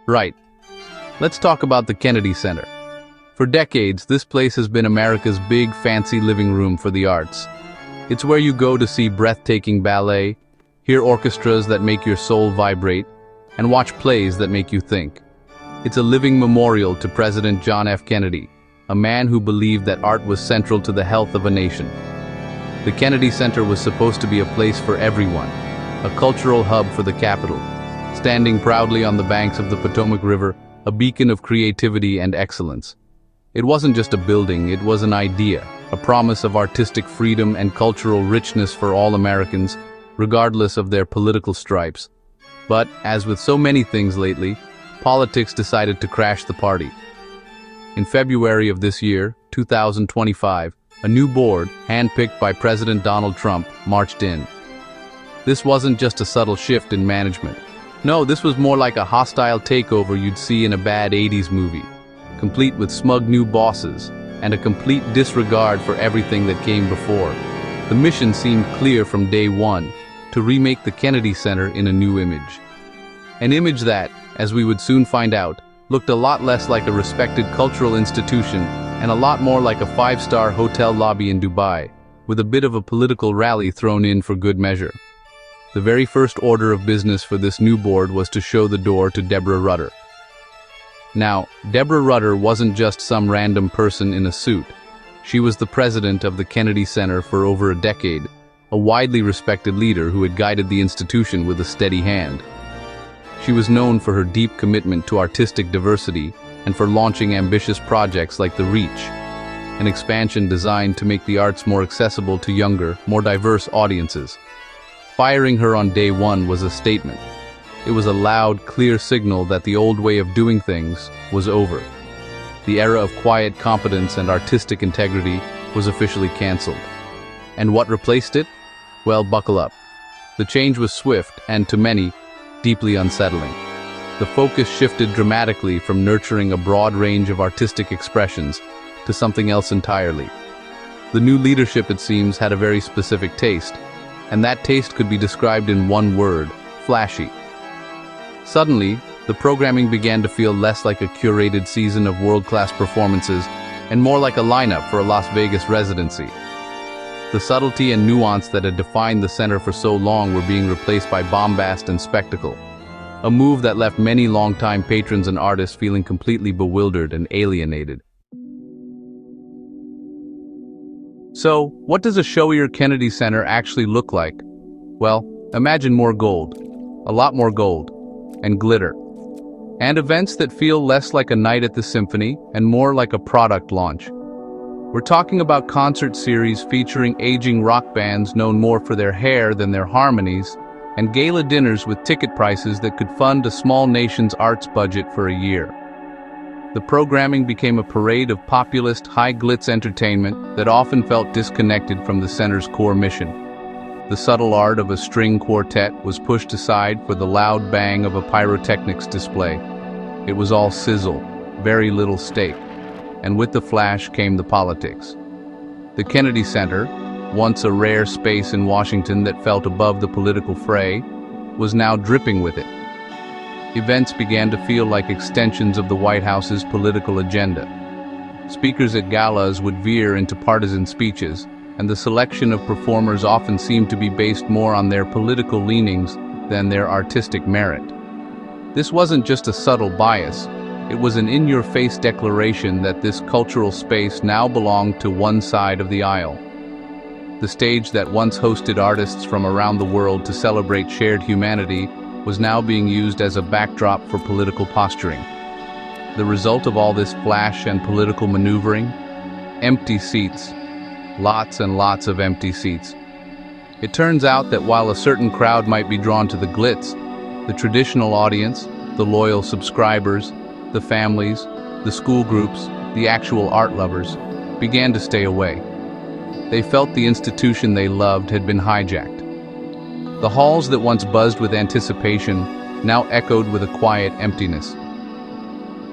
Right. Let's talk about the Kennedy Center. For decades, this place has been America's big, fancy living room for the arts. It's where you go to see breathtaking ballet, hear orchestras that make your soul vibrate, and watch plays that make you think. It's a living memorial to President John F. Kennedy, a man who believed that art was central to the health of a nation. The Kennedy Center was supposed to be a place for everyone, a cultural hub for the capital, standing proudly on the banks of the Potomac River, a beacon of creativity and excellence. It wasn't just a building, it was an idea, a promise of artistic freedom and cultural richness for all Americans, regardless of their political stripes. But, as with so many things lately, politics decided to crash the party. In February of this year, 2025, a new board, handpicked by President Donald Trump, marched in. This wasn't just a subtle shift in management. No, this was more like a hostile takeover you'd see in a bad 80s movie, complete with smug new bosses and a complete disregard for everything that came before. The mission seemed clear from day one, to remake the Kennedy Center in a new image. An image that, as we would soon find out, looked a lot less like a respected cultural institution and a lot more like a five-star hotel lobby in Dubai, with a bit of a political rally thrown in for good measure. The very first order of business for this new board was to show the door to Deborah Rutter. Now, Deborah Rutter wasn't just some random person in a suit. She was the president of the Kennedy Center for over a decade, a widely respected leader who had guided the institution with a steady hand. She was known for her deep commitment to artistic diversity and for launching ambitious projects like The Reach, an expansion designed to make the arts more accessible to younger, more diverse audiences. Firing her on day one was a statement. It was a loud, clear signal that the old way of doing things was over. The era of quiet competence and artistic integrity was officially canceled. And what replaced it? Well, buckle up. The change was swift and, to many, deeply unsettling. The focus shifted dramatically from nurturing a broad range of artistic expressions to something else entirely. The new leadership, it seems, had a very specific taste, and that taste could be described in one word: flashy. Suddenly, the programming began to feel less like a curated season of world-class performances and more like a lineup for a Las Vegas residency. The subtlety and nuance that had defined the center for so long were being replaced by bombast and spectacle, a move that left many longtime patrons and artists feeling completely bewildered and alienated. So, what does a showier Kennedy Center actually look like? Well, imagine more gold, a lot more gold, and glitter, and events that feel less like a night at the symphony and more like a product launch. We're talking about concert series featuring aging rock bands known more for their hair than their harmonies, and gala dinners with ticket prices that could fund a small nation's arts budget for a year. The programming became a parade of populist, high-glitz entertainment that often felt disconnected from the center's core mission. The subtle art of a string quartet was pushed aside for the loud bang of a pyrotechnics display. It was all sizzle, very little stake, and with the flash came the politics. The Kennedy Center, once a rare space in Washington that felt above the political fray, was now dripping with it. Events began to feel like extensions of the White House's political agenda. Speakers at galas would veer into partisan speeches, and the selection of performers often seemed to be based more on their political leanings than their artistic merit. This wasn't just a subtle bias, it was an in-your-face declaration that this cultural space now belonged to one side of the aisle. The stage that once hosted artists from around the world to celebrate shared humanity was now being used as a backdrop for political posturing. The result of all this flash and political maneuvering? Empty seats. Lots and lots of empty seats. It turns out that while a certain crowd might be drawn to the glitz, the traditional audience, the loyal subscribers, the families, the school groups, the actual art lovers, began to stay away. They felt the institution they loved had been hijacked. The halls that once buzzed with anticipation now echoed with a quiet emptiness.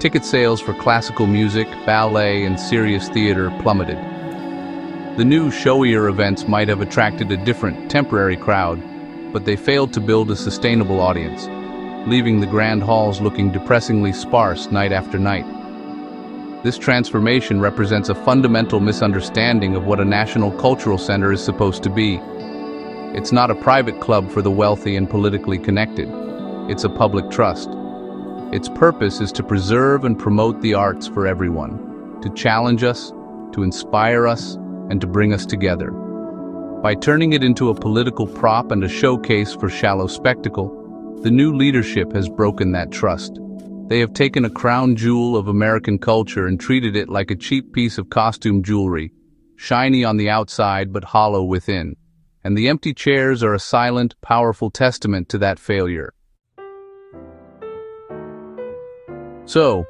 Ticket sales for classical music, ballet, and serious theater plummeted. The new, showier events might have attracted a different, temporary crowd, but they failed to build a sustainable audience. leaving the grand halls looking depressingly sparse night after night. This transformation represents a fundamental misunderstanding of what a national cultural center is supposed to be. It's not a private club for the wealthy and politically connected. It's a public trust. Its purpose is to preserve and promote the arts for everyone, to challenge us, to inspire us, and to bring us together. By turning it into a political prop and a showcase for shallow spectacle, the new leadership has broken that trust. They have taken a crown jewel of American culture and treated it like a cheap piece of costume jewelry, shiny on the outside but hollow within. And the empty chairs are a silent, powerful testament to that failure. So,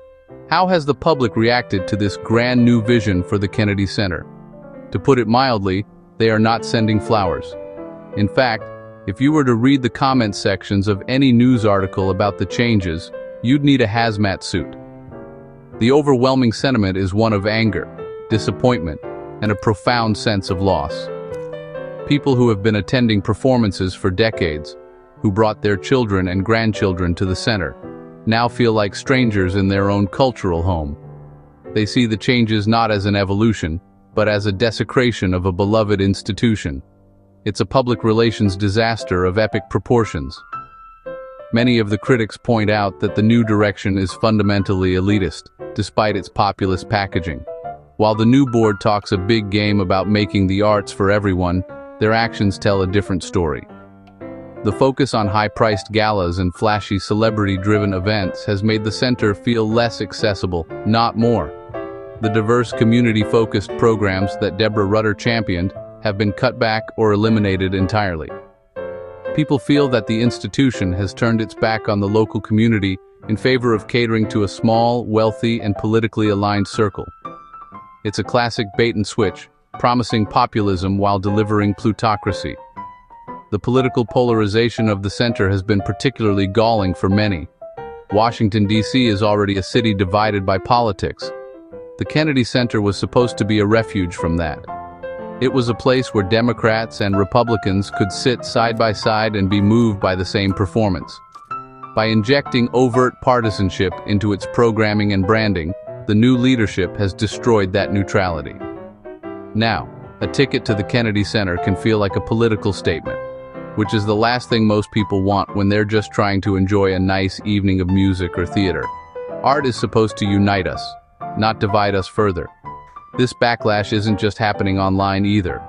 how has the public reacted to this grand new vision for the Kennedy Center? To put it mildly, they are not sending flowers. In fact, if you were to read the comment sections of any news article about the changes, you'd need a hazmat suit. The overwhelming sentiment is one of anger, disappointment, and a profound sense of loss. People who have been attending performances for decades, who brought their children and grandchildren to the center, now feel like strangers in their own cultural home. They see the changes not as an evolution, but as a desecration of a beloved institution. It's a public relations disaster of epic proportions. Many of the critics point out that the new direction is fundamentally elitist, despite its populist packaging. While the new board talks a big game about making the arts for everyone, their actions tell a different story. The focus on high-priced galas and flashy celebrity-driven events has made the center feel less accessible, not more. The diverse community-focused programs that Deborah Rutter championed have been cut back or eliminated entirely. People feel that the institution has turned its back on the local community in favor of catering to a small, wealthy, and politically aligned circle. It's a classic bait-and-switch, promising populism while delivering plutocracy. The political polarization of the center has been particularly galling for many. Washington, D.C. is already a city divided by politics. The Kennedy Center was supposed to be a refuge from that. It was a place where Democrats and Republicans could sit side by side and be moved by the same performance. By injecting overt partisanship into its programming and branding, the new leadership has destroyed that neutrality. Now, a ticket to the Kennedy Center can feel like a political statement, which is the last thing most people want when they're just trying to enjoy a nice evening of music or theater. Art is supposed to unite us, not divide us further. This backlash isn't just happening online either.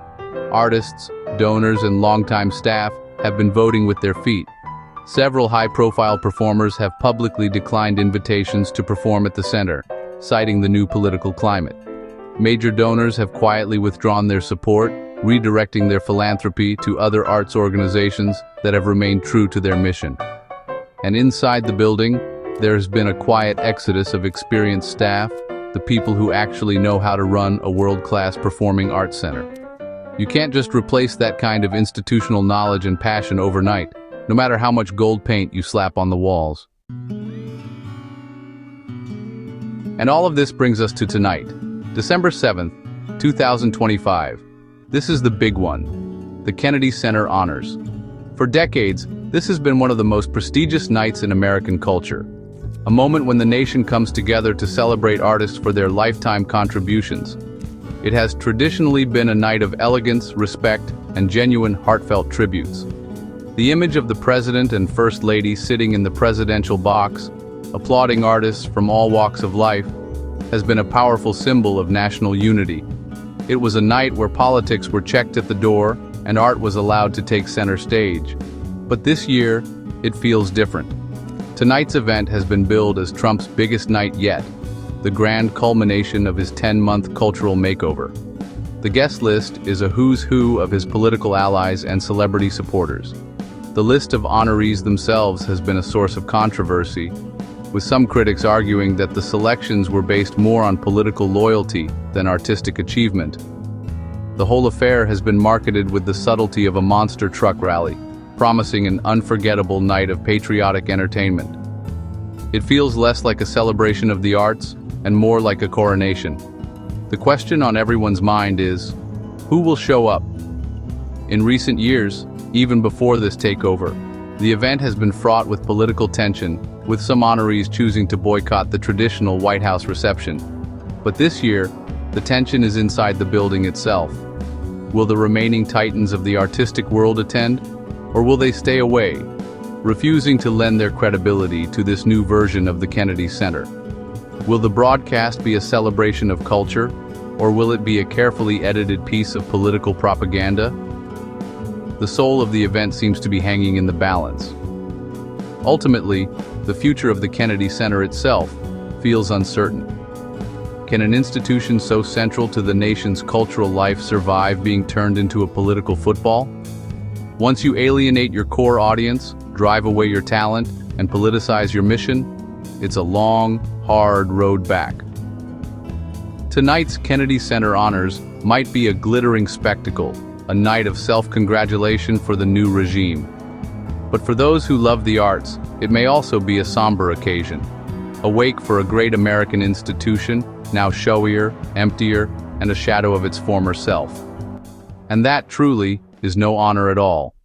Artists, donors, and longtime staff have been voting with their feet. Several high-profile performers have publicly declined invitations to perform at the center, citing the new political climate. Major donors have quietly withdrawn their support, redirecting their philanthropy to other arts organizations that have remained true to their mission. And inside the building, there has been a quiet exodus of experienced staff, the people who actually know how to run a world-class performing arts center. You can't just replace that kind of institutional knowledge and passion overnight, no matter how much gold paint you slap on the walls. And all of this brings us to tonight, December 7th, 2025. This is the big one, the Kennedy Center Honors. For decades, this has been one of the most prestigious nights in American culture. A moment when the nation comes together to celebrate artists for their lifetime contributions. It has traditionally been a night of elegance, respect, and genuine heartfelt tributes. The image of the President and First Lady sitting in the presidential box, applauding artists from all walks of life, has been a powerful symbol of national unity. It was a night where politics were checked at the door and art was allowed to take center stage. But this year, it feels different. Tonight's event has been billed as Trump's biggest night yet, the grand culmination of his 10-month cultural makeover. The guest list is a who's who of his political allies and celebrity supporters. The list of honorees themselves has been a source of controversy, with some critics arguing that the selections were based more on political loyalty than artistic achievement. The whole affair has been marketed with the subtlety of a monster truck rally, promising an unforgettable night of patriotic entertainment. It feels less like a celebration of the arts and more like a coronation. The question on everyone's mind is, who will show up? In recent years, even before this takeover, The event has been fraught with political tension, with some honorees choosing to boycott the traditional White House reception. But this year, the tension is inside the building itself. Will the remaining titans of the artistic world attend, or will they stay away, refusing to lend their credibility to this new version of the Kennedy Center? Will the broadcast be a celebration of culture, or will it be a carefully edited piece of political propaganda? The soul of the event seems to be hanging in the balance. Ultimately, the future of the Kennedy Center itself feels uncertain. Can an institution so central to the nation's cultural life survive being turned into a political football? Once you alienate your core audience, drive away your talent, and politicize your mission, it's a long, hard road back. Tonight's Kennedy Center honors might be a glittering spectacle, a night of self-congratulation for the new regime. But for those who love the arts, it may also be a somber occasion, a wake for a great American institution, now showier, emptier, and a shadow of its former self. And that truly is no honor at all.